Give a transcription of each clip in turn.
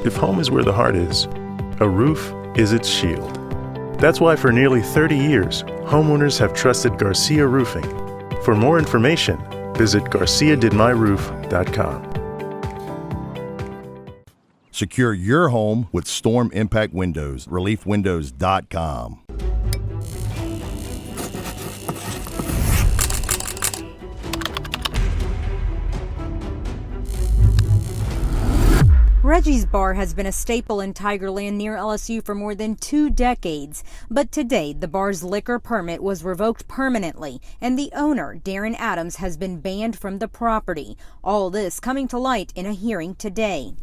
If home is where the heart is, a roof is its shield. That's why for nearly 30 years, homeowners have trusted Garcia Roofing. For more information, visit garciadidmyroof.com. Secure your home with Storm Impact Windows. ReliefWindows.com. Reggie's Bar has been a staple in Tigerland near LSU for more than 2 decades. But today, the bar's liquor permit was revoked permanently, and the owner, Darin Adams, has been banned from the property. All this coming to light in a hearing today.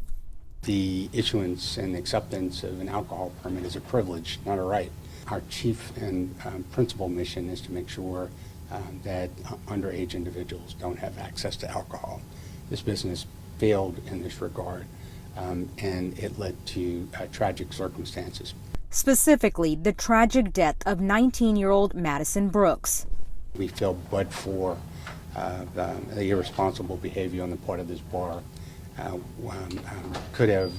The issuance and acceptance of an alcohol permit is a privilege, not a right. Our chief and principal mission is to make sure that underage individuals don't have access to alcohol. This business failed in this regard. And it led to tragic circumstances. Specifically, the tragic death of 19-year-old Madison Brooks. We feel but for the irresponsible behavior on the part of this bar could have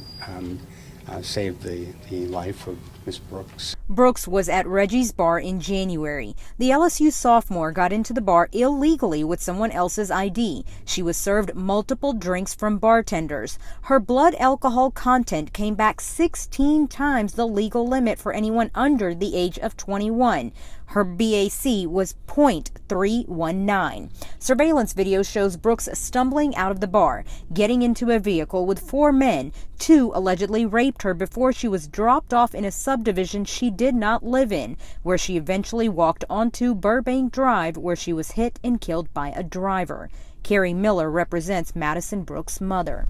saved the life of Miss Brooks. Brooks was at Reggie's Bar in January. The LSU sophomore got into the bar illegally with someone else's ID. She was served multiple drinks from bartenders. Her blood alcohol content came back 16 times the legal limit for anyone under the age of 21. Her BAC was .319. Surveillance video shows Brooks stumbling out of the bar, getting into a vehicle with 4 men. 2 allegedly raped her before she was dropped off in a subdivision she did not live in, where she eventually walked onto Burbank Drive, where she was hit and killed by a driver. Carrie Miller represents Madison Brooks' mother.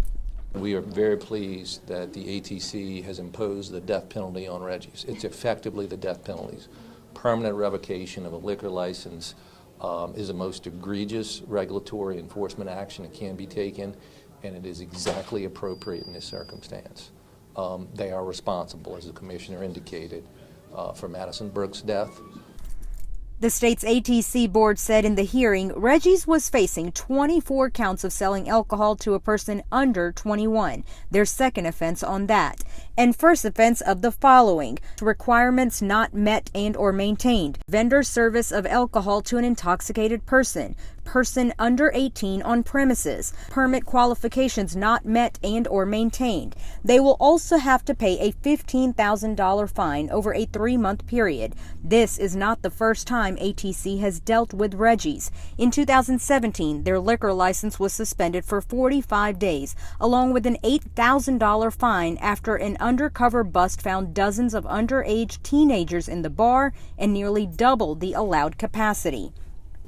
We are very pleased that the ATC has imposed the death penalty on Reggie's. It's effectively the death penalties. Permanent revocation of a liquor license is the most egregious regulatory enforcement action that can be taken, and it is exactly appropriate in this circumstance. They are responsible, as the commissioner indicated, for Madison Brooks' death. The state's ATC board said in the hearing, Reggie's was facing 24 counts of selling alcohol to a person under 21, their second offense on that, and first offense of the following: requirements not met and or maintained, vendor service of alcohol to an intoxicated person, person under 18 on premises, permit qualifications not met and or maintained. They will also have to pay a $15,000 fine over a 3-month period. This is not the first time ATC has dealt with Reggie's. In 2017, their liquor license was suspended for 45 days, along with an $8,000 fine after an undercover bust found dozens of underage teenagers in the bar and nearly doubled the allowed capacity.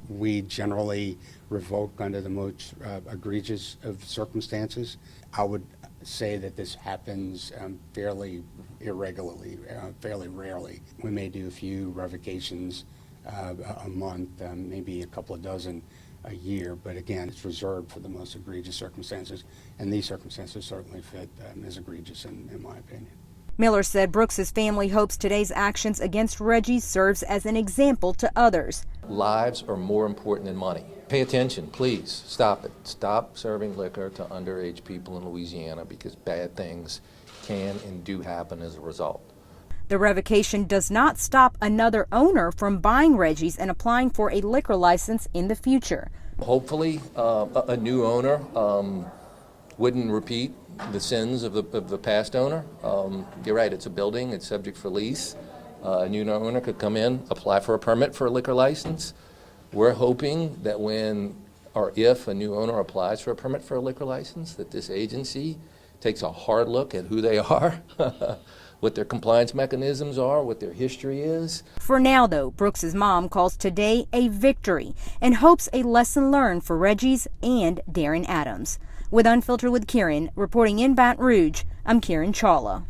We generally revoke under the most egregious of circumstances. I would say that this happens fairly irregularly, fairly rarely. We may do a few revocations a month, maybe a couple of dozen a year, but again, it's reserved for the most egregious circumstances, and these circumstances certainly fit as egregious in my opinion. Miller said Brooks's family hopes today's actions against Reggie serves as an example to others. Lives are more important than money. Pay attention, please. Stop it. Stop serving liquor to underage people in Louisiana, because bad things can and do happen as a result. The revocation does not stop another owner from buying Reggie's and applying for a liquor license in the future. Hopefully, a new owner wouldn't repeat the sins of the past owner. You're right, it's a building, it's subject for lease. A new owner could come in, apply for a permit for a liquor license. We're hoping that when or if a new owner applies for a permit for a liquor license, that this agency takes a hard look at who they are, what their compliance mechanisms are, what their history is. For now, though, Brooks's mom calls today a victory and hopes a lesson learned for Reggie's and Darin Adams. With Unfiltered with Kiran, reporting in Baton Rouge, I'm Kiran Chawla.